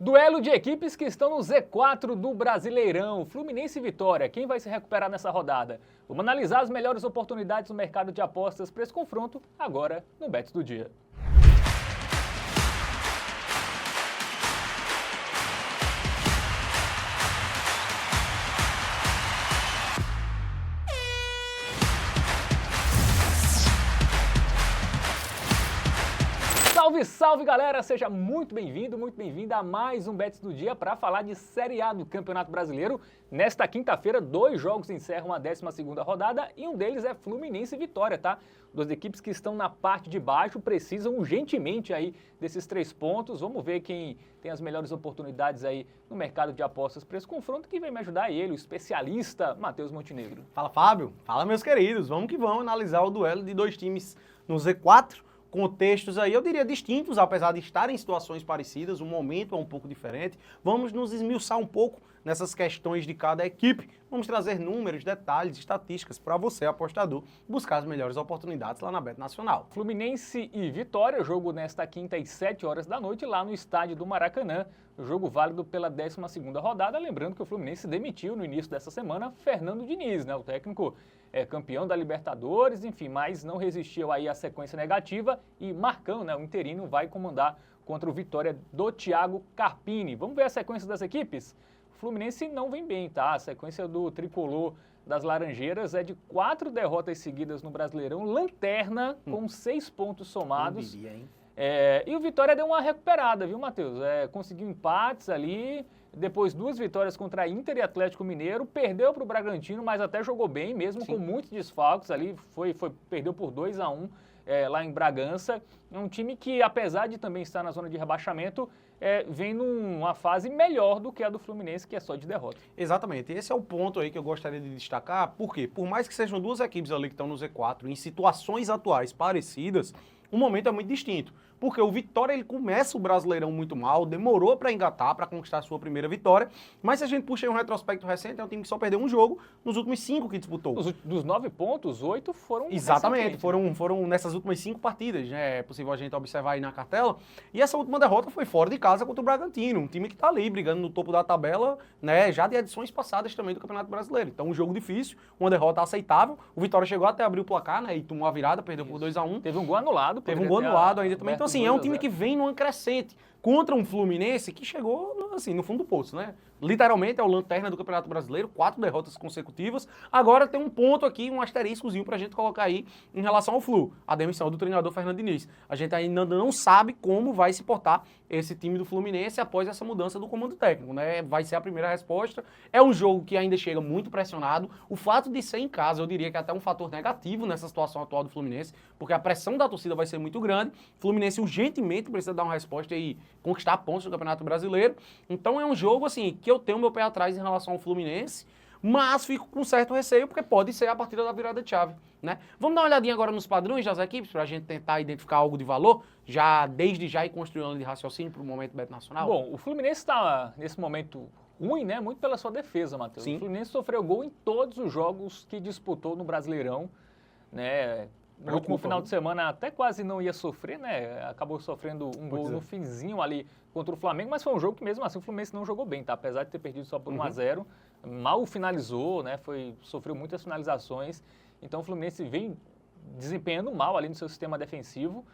Duelo de equipes que estão no Z4 do Brasileirão. Fluminense e Vitória. Quem vai se recuperar nessa rodada? Vamos analisar as melhores oportunidades no mercado de apostas para esse confronto agora no Bets do Dia. Salve, salve galera! Seja muito bem-vindo, muito bem-vinda a mais um Bets do Dia para falar de Série A do Campeonato Brasileiro. Nesta quinta-feira, 2 jogos encerram a 12ª rodada e um deles é Fluminense e Vitória, tá? Duas equipes que estão na parte de baixo precisam urgentemente aí desses 3 pontos. Vamos ver quem tem as melhores oportunidades aí no mercado de apostas para esse confronto, que vem me ajudar ele, o especialista Matheus Montenegro. Fala, Fábio. Fala, meus queridos. Vamos que vamos analisar o duelo de dois times no Z4. Contextos aí, eu diria, distintos, apesar de estarem em situações parecidas, o momento é um pouco diferente. Vamos nos esmiuçar um pouco nessas questões de cada equipe. Vamos trazer números, detalhes, estatísticas para você, apostador, buscar as melhores oportunidades lá na Bet Nacional. Fluminense e Vitória, jogo nesta quinta às 7 horas da noite, lá no estádio do Maracanã. O jogo válido pela 12ª rodada, lembrando que o Fluminense demitiu no início dessa semana Fernando Diniz, né? O técnico é campeão da Libertadores, enfim, mas não resistiu aí à sequência negativa e Marcão, né, o interino, vai comandar contra o Vitória do Thiago Carpini. Vamos ver a sequência das equipes? O Fluminense não vem bem, tá? A sequência do tricolor das Laranjeiras é de 4 derrotas seguidas no Brasileirão, lanterna com 6 pontos somados. Diria, hein? E o Vitória deu uma recuperada, viu, Matheus? Conseguiu empates ali, depois 2 vitórias contra Inter e Atlético Mineiro, perdeu para o Bragantino, mas até jogou bem, mesmo com muitos desfalques ali, perdeu por 2-1 lá em Bragança. É um time que, apesar de também estar na zona de rebaixamento, vem numa fase melhor do que a do Fluminense, que é só de derrota. Exatamente, esse é o ponto aí que eu gostaria de destacar, porque por mais que sejam duas equipes ali que estão no Z4, em situações atuais parecidas, o momento é muito distinto, porque o Vitória ele começa o Brasileirão muito mal, demorou para engatar, para conquistar a sua primeira vitória, mas se a gente puxa aí um retrospecto recente, é um time que só perdeu um jogo nos últimos 5 que disputou. Dos 9 pontos, 8 foram Exatamente, foram nessas últimas 5 partidas, né? É possível a gente observar aí na cartela, e essa última derrota foi fora de casa contra o Bragantino, um time que está ali brigando no topo da tabela, né? Já de edições passadas também do Campeonato Brasileiro. Então um jogo difícil, uma derrota aceitável, o Vitória chegou até a abrir o placar, né? E tomou a virada, perdeu por 2-1. Teve um gol anulado. Teve um gol anulado ainda também. Então, assim, é um time que vem numa crescente contra um Fluminense que chegou, assim, no fundo do poço, né? Literalmente é o lanterna do Campeonato Brasileiro, 4 derrotas consecutivas. Agora tem um ponto aqui, um asteriscozinho pra gente colocar aí em relação ao Flu, a demissão do treinador Fernando Diniz. A gente ainda não sabe como vai se portar esse time do Fluminense após essa mudança do comando técnico, né? Vai ser a primeira resposta. É um jogo que ainda chega muito pressionado. O fato de ser em casa, eu diria que é até um fator negativo nessa situação atual do Fluminense, porque a pressão da torcida vai ser muito grande. O Fluminense urgentemente precisa dar uma resposta e conquistar pontos no Campeonato Brasileiro. Então é um jogo, assim, que eu tenho meu pé atrás em relação ao Fluminense, mas fico com certo receio, porque pode ser a partida da virada de chave, né? Vamos dar uma olhadinha agora nos padrões das equipes, para a gente tentar identificar algo de valor, desde já ir construindo de raciocínio para o momento Bet Nacional? Bom, o Fluminense está nesse momento ruim, né? Muito pela sua defesa, Matheus. Sim. O Fluminense sofreu gol em todos os jogos que disputou no Brasileirão, né? No último final de semana até quase não ia sofrer, né? Acabou sofrendo um gol no finzinho ali contra o Flamengo, mas foi um jogo que mesmo assim o Fluminense não jogou bem, tá? Apesar de ter perdido só por 1-0, mal finalizou, né? Sofreu muitas finalizações. Então o Fluminense vem desempenhando mal ali no seu sistema defensivo.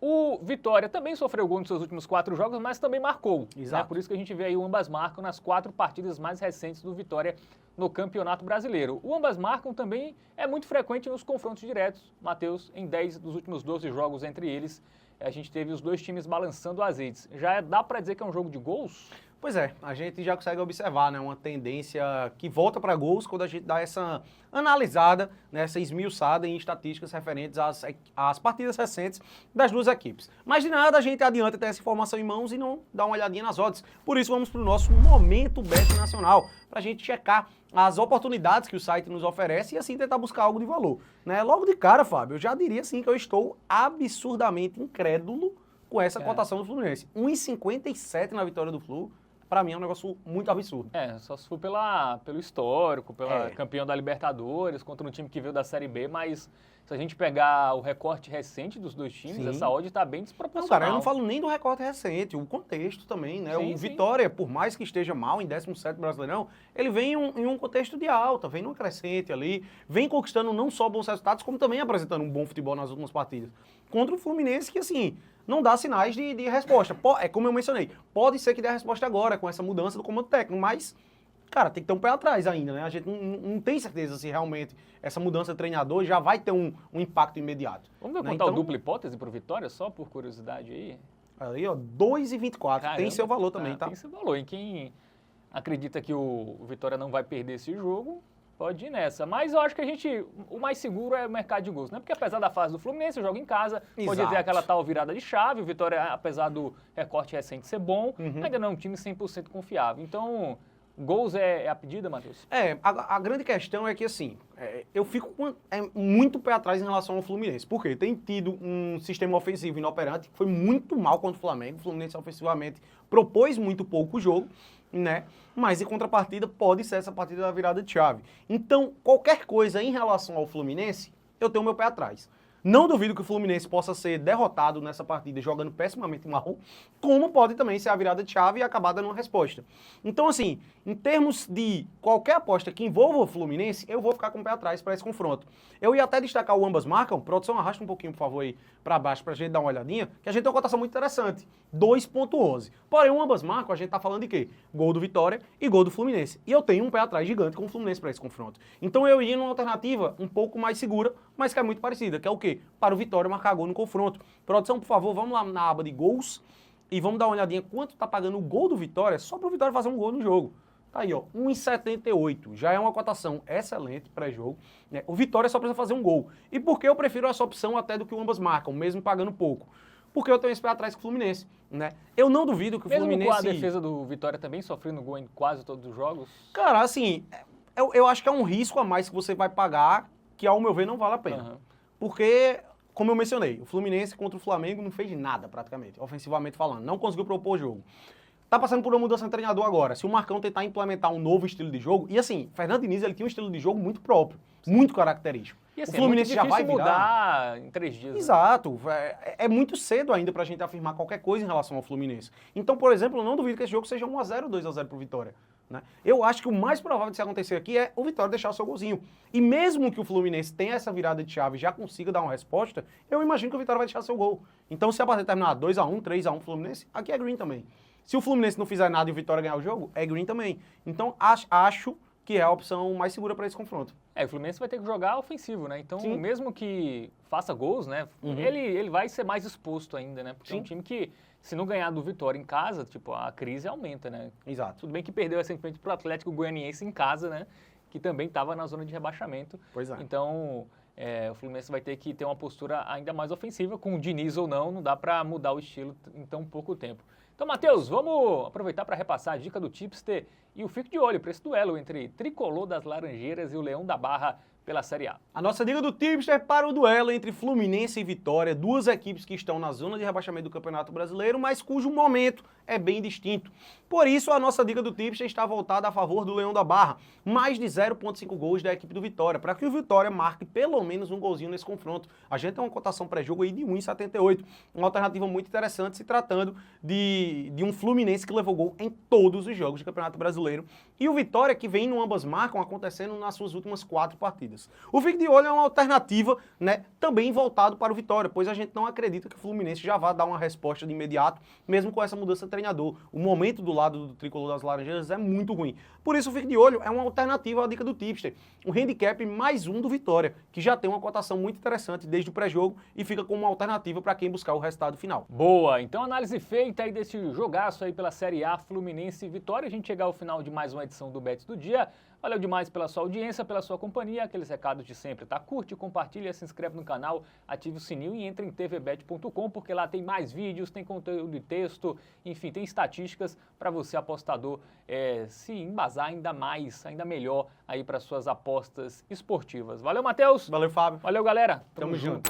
O Vitória também sofreu gol nos seus últimos 4 jogos, mas também marcou. Exato. Né? Por isso que a gente vê aí o ambas marcam nas 4 partidas mais recentes do Vitória no Campeonato Brasileiro. O ambas marcam também é muito frequente nos confrontos diretos. Matheus, em 10 dos últimos 12 jogos entre eles, a gente teve os dois times balançando azeites. Já dá para dizer que é um jogo de gols? Pois é, a gente já consegue observar, né, uma tendência que volta para gols quando a gente dá essa analisada, né, essa esmiuçada em estatísticas referentes às partidas recentes das duas equipes. Mas de nada a gente adianta ter essa informação em mãos e não dar uma olhadinha nas odds. Por isso vamos para o nosso Momento Bet Nacional, para a gente checar as oportunidades que o site nos oferece e assim tentar buscar algo de valor, né? Logo de cara, Fábio, eu já diria assim que eu estou absurdamente incrédulo com essa cotação do Fluminense. 1,57 na vitória do Flu. Pra mim é um negócio muito absurdo. Só se for pelo histórico, campeão da Libertadores, contra um time que veio da Série B, mas se a gente pegar o recorte recente dos dois times, Sim. essa odd está bem Não, desproporcional. cara, eu não falo nem do recorte recente, o contexto também, né? Sim, o sim. Vitória, por mais que esteja mal em 17º Brasileirão, ele vem em um contexto de alta, vem num crescente ali, vem conquistando não só bons resultados, como também apresentando um bom futebol nas últimas partidas. Contra o Fluminense, que assim, não dá sinais de resposta. É como eu mencionei, pode ser que dê a resposta agora, com essa mudança do comando técnico, mas, cara, tem que ter um pé atrás ainda, né? A gente não tem certeza se realmente essa mudança de treinador já vai ter um impacto imediato. Vamos ver né? quanto é Então, o dupla hipótese pro Vitória, só por curiosidade aí? aí, ó, 2,24, tem Caramba. seu valor também, tá? Tem seu valor. E quem acredita que o Vitória não vai perder esse jogo, pode ir nessa. Mas eu acho que o mais seguro é o mercado de gols, né? Porque apesar da fase do Fluminense, joga em casa, pode ter Exato. aquela tal virada de chave, o Vitória, apesar do recorte recente ser bom, ainda não é um time 100% confiável. Então, gols é a pedida, Matheus? A grande questão é que, assim, eu fico muito pé atrás em relação ao Fluminense. Por quê? Tem tido um sistema ofensivo inoperante, que foi muito mal contra o Flamengo. O Fluminense ofensivamente propôs muito pouco o jogo, né? Mas em contrapartida pode ser essa partida da virada de chave. Então, qualquer coisa em relação ao Fluminense, eu tenho meu pé atrás. Não duvido que o Fluminense possa ser derrotado nessa partida jogando pessimamente mal, como pode também ser a virada de chave e acabar dando uma resposta. Então, assim, em termos de qualquer aposta que envolva o Fluminense, eu vou ficar com o pé atrás para esse confronto. Eu ia até destacar o ambas marcam. Produção, arrasta um pouquinho, por favor, aí para baixo pra gente dar uma olhadinha, que a gente tem uma cotação muito interessante, 2,11. Porém, o ambas marcam, a gente tá falando de quê? Gol do Vitória e gol do Fluminense. E eu tenho um pé atrás gigante com o Fluminense para esse confronto. Então eu ia numa alternativa um pouco mais segura, mas que é muito parecida, que é o quê? Para o Vitória marcar gol no confronto. Produção, por favor, vamos lá na aba de gols e vamos dar uma olhadinha quanto tá pagando o gol do Vitória só para o Vitória fazer um gol no jogo. Tá aí, ó, 1,78. Já é uma cotação excelente pré-jogo. Né? O Vitória só precisa fazer um gol. E por que eu prefiro essa opção até do que o ambas marcam, mesmo pagando pouco? Porque eu tenho esse pé atrás com o Fluminense, né? Eu não duvido que o Mesmo Fluminense... com a defesa do Vitória também sofrendo gol em quase todos os jogos? Cara, assim, eu acho que é um risco a mais que você vai pagar que, ao meu ver, não vale a pena. Aham. Porque, como eu mencionei, o Fluminense contra o Flamengo não fez nada, praticamente, ofensivamente falando. Não conseguiu propor o jogo. Tá passando por uma mudança de treinador agora. Se o Marcão tentar implementar um novo estilo de jogo... E assim, Fernando Diniz, ele tinha um estilo de jogo muito próprio, muito característico. E assim, o Fluminense é já muito vai difícil virar... mudar em 3 dias. Né? Exato. É muito cedo ainda pra gente afirmar qualquer coisa em relação ao Fluminense. Então, por exemplo, eu não duvido que esse jogo seja 1-0, 2-0 pro Vitória. Né? Eu acho que o mais provável de se acontecer aqui é o Vitória deixar o seu golzinho. E mesmo que o Fluminense tenha essa virada de chave e já consiga dar uma resposta, eu imagino que o Vitória vai deixar seu gol. Então, se a partida terminar 2-1, 3-1 Fluminense, aqui é green também. Se o Fluminense não fizer nada e o Vitória ganhar o jogo, é green também. Então, acho que é a opção mais segura para esse confronto. O Fluminense vai ter que jogar ofensivo, né? Então, Sim. mesmo que faça gols, né? Ele vai ser mais exposto ainda, né? Porque é um time que, se não ganhar do Vitória em casa, tipo, a crise aumenta, né? Exato. Tudo bem que perdeu recentemente pro Atlético Goianiense em casa, né? Que também estava na zona de rebaixamento. Pois é. Então, o Fluminense vai ter que ter uma postura ainda mais ofensiva, com o Diniz ou não dá para mudar o estilo em tão pouco tempo. Então, Matheus, vamos aproveitar para repassar a dica do Tipster e o Fique de Olho para esse duelo entre Tricolor das Laranjeiras e o Leão da Barra pela Série A. A nossa dica do Tipster para o duelo entre Fluminense e Vitória, duas equipes que estão na zona de rebaixamento do Campeonato Brasileiro, mas cujo momento é bem distinto. Por isso, a nossa dica do Tipster está voltada a favor do Leão da Barra, mais de 0,5 gols da equipe do Vitória, para que o Vitória marque pelo menos um golzinho nesse confronto. A gente tem uma cotação pré-jogo aí de 1,78, uma alternativa muito interessante se tratando de um Fluminense que levou gol em todos os jogos do Campeonato Brasileiro, e o Vitória que vem no ambas marcam acontecendo nas suas últimas 4 partidas. O Fique de Olho é uma alternativa, né, também voltado para o Vitória, pois a gente não acredita que o Fluminense já vá dar uma resposta de imediato, mesmo com essa mudança de treinador. O momento do lado do Tricolor das Laranjeiras é muito ruim. Por isso o Fique de Olho é uma alternativa à dica do Tipster. O handicap mais um do Vitória, que já tem uma cotação muito interessante desde o pré-jogo e fica como uma alternativa para quem buscar o resultado final. Boa, então análise feita aí desse jogaço aí pela Série A, Fluminense e Vitória. A gente chega ao final de mais uma edição do Bets do Dia. Valeu demais pela sua audiência, pela sua companhia, aqueles recados de sempre, tá? Curte, compartilha, se inscreve no canal, ative o sininho e entre em tvbet.com, porque lá tem mais vídeos, tem conteúdo de texto, enfim, tem estatísticas para você, apostador, se embasar ainda mais, ainda melhor aí para suas apostas esportivas. Valeu, Matheus! Valeu, Fábio. Valeu, galera! Tamo junto.